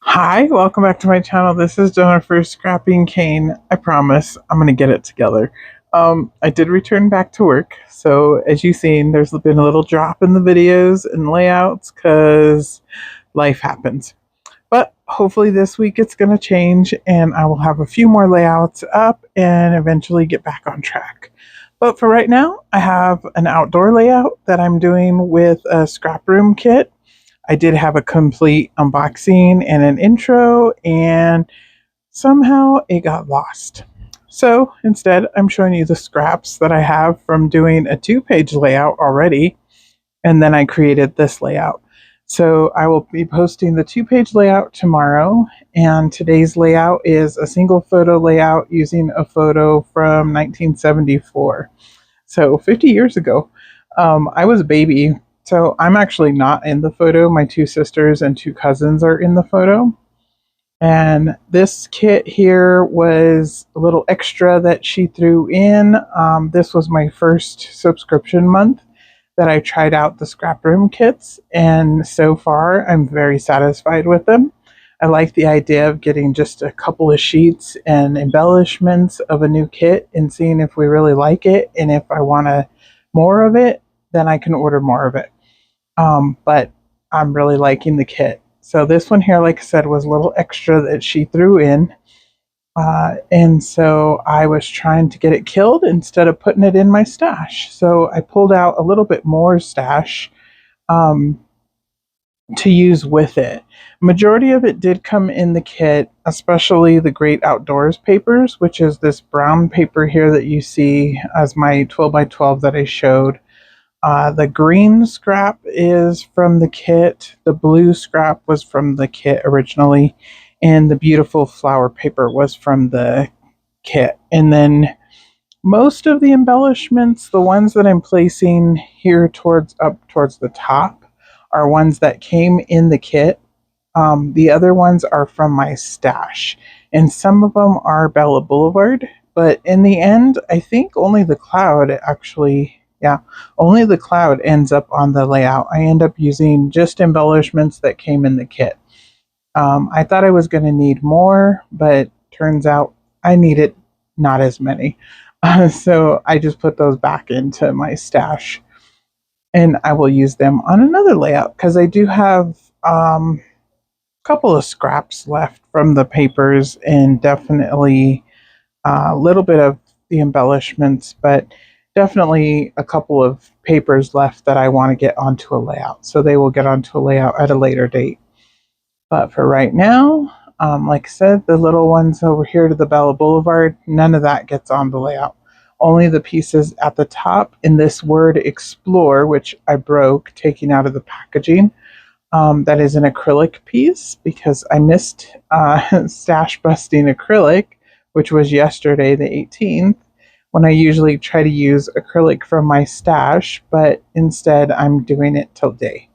Hi, welcome back to my channel. This is Jennifer Scrapping Cane. I promise I'm going to get it together. I did return back to work, so as you've seen, there's been a little drop in the videos and layouts because life happens. But hopefully this week it's going to change and I will have a few more layouts up and eventually get back on track. But for right now, I have an outdoor layout that I'm doing with a Scraproom kit. I did have a complete unboxing and an intro, and somehow it got lost. So instead, I'm showing you the scraps that I have from doing a 2-page layout already, and then I created this layout. So I will be posting the 2-page layout tomorrow, and today's layout is a single photo layout using a photo from 1974. So 50 years ago. I was a baby, so I'm actually not in the photo. My 2 sisters and 2 cousins are in the photo. And this kit here was a little extra that she threw in. This was my first subscription month that I tried out the Scraproom kits, and so far I'm very satisfied with them. I like the idea of getting just a couple of sheets and embellishments of a new kit and seeing if we really like it, and if I want more of it, then I can order more of it. But I'm really liking the kit. So this one here, like I said, was a little extra that she threw in. And so I was trying to get it killed instead of putting it in my stash. So I pulled out a little bit more stash um, to use with it. Majority of it did come in the kit, especially the Great Outdoors papers, which is this brown paper here that you see as my 12 by 12 that I showed. The green scrap is from the kit. The blue scrap was from the kit originally. And the beautiful flower paper was from the kit. And then most of the embellishments, the ones that I'm placing here up towards the top, are ones that came in the kit. The other ones are from my stash. And some of them are Bella Boulevard. But in the end, I think only the cloud actually, yeah, only the cloud ends up on the layout. I end up using just embellishments that came in the kit. I thought I was going to need more, but turns out I needed not as many. So I just put those back into my stash, and I will use them on another layout because I do have a couple of scraps left from the papers, and definitely a little bit of the embellishments, but definitely a couple of papers left that I want to get onto a layout. So they will get onto a layout at a later date. But for right now, like I said, the little ones over here to the Bella Boulevard, none of that gets on the layout. Only the pieces at the top in this word explore, which I broke taking out of the packaging. That is an acrylic piece because I missed stash busting acrylic, which was yesterday, the 18th, when I usually try to use acrylic from my stash, but instead I'm doing it today.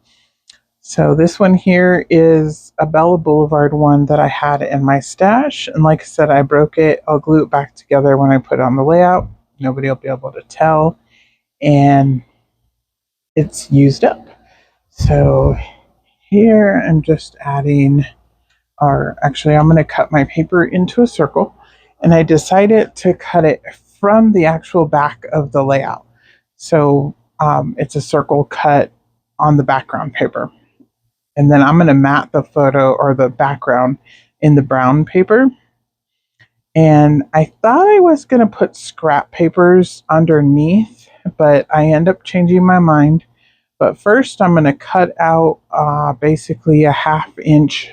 So this one here is a Bella Boulevard one that I had in my stash. And like I said, I broke it. I'll glue it back together when I put it on the layout. Nobody will be able to tell. And it's used up. So here I'm just adding, or actually I'm going to cut my paper into a circle. And I decided to cut it from the actual back of the layout. So it's a circle cut on the background paper. And then I'm going to mat the photo or the background in the brown paper. And I thought I was going to put scrap papers underneath, but I end up changing my mind. But first I'm going to cut out basically a 1/2 inch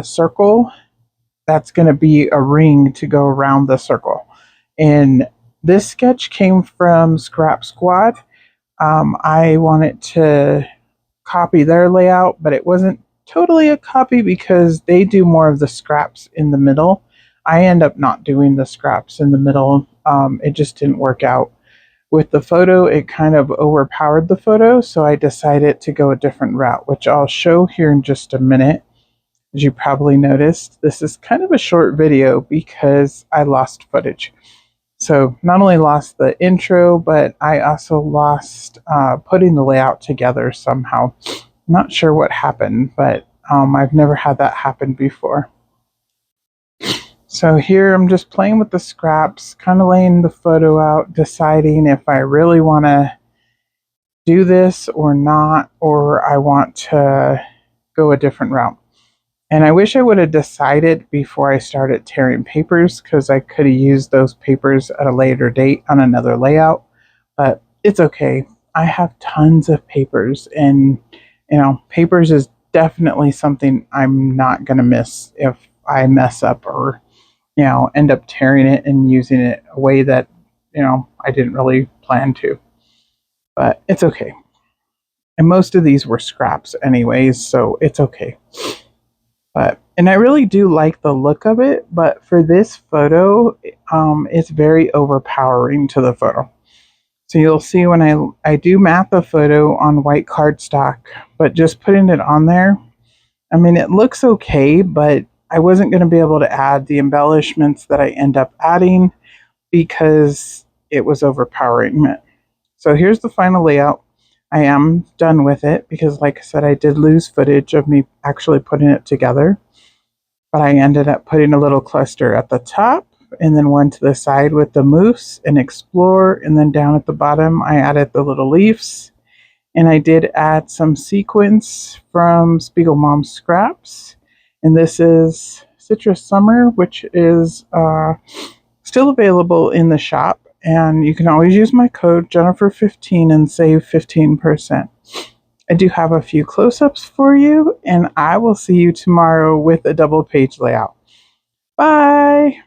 circle. That's going to be a ring to go around the circle. And this sketch came from Scrap Squad. I wanted to copy their layout, but it wasn't totally a copy because they do more of the scraps in the middle. I end up not doing the scraps in the middle. It just didn't work out. With the photo, it kind of overpowered the photo, so I decided to go a different route, which I'll show here in just a minute. As you probably noticed, this is kind of a short video because I lost footage. So not only lost the intro, but I also lost putting the layout together somehow. Not sure what happened, but I've never had that happen before. So here I'm just playing with the scraps, kind of laying the photo out, deciding if I really want to do this or not, or I want to go a different route. And I wish I would have decided before I started tearing papers, because I could have used those papers at a later date on another layout. But it's okay. I have tons of papers, and papers is definitely something I'm not going to miss if I mess up or end up tearing it and using it a way that I didn't really plan to. But it's okay. And most of these were scraps anyways, so it's okay. And I really do like the look of it, but for this photo, it's very overpowering to the photo. So you'll see when I do mat the photo on white cardstock, but just putting it on there, I mean, it looks okay, but I wasn't going to be able to add the embellishments that I end up adding because it was overpowering it. So here's the final layout. I am done with it because, like I said, I did lose footage of me actually putting it together. But I ended up putting a little cluster at the top and then one to the side with the moose and explore. And then down at the bottom, I added the little leaves. And I did add some sequins from Spiegelmom Scraps. And this is Citrus Summer, which is still available in the shop. And you can always use my code Jennifer15 and save 15%. I do have a few close-ups for you, and I will see you tomorrow with a double page layout. Bye!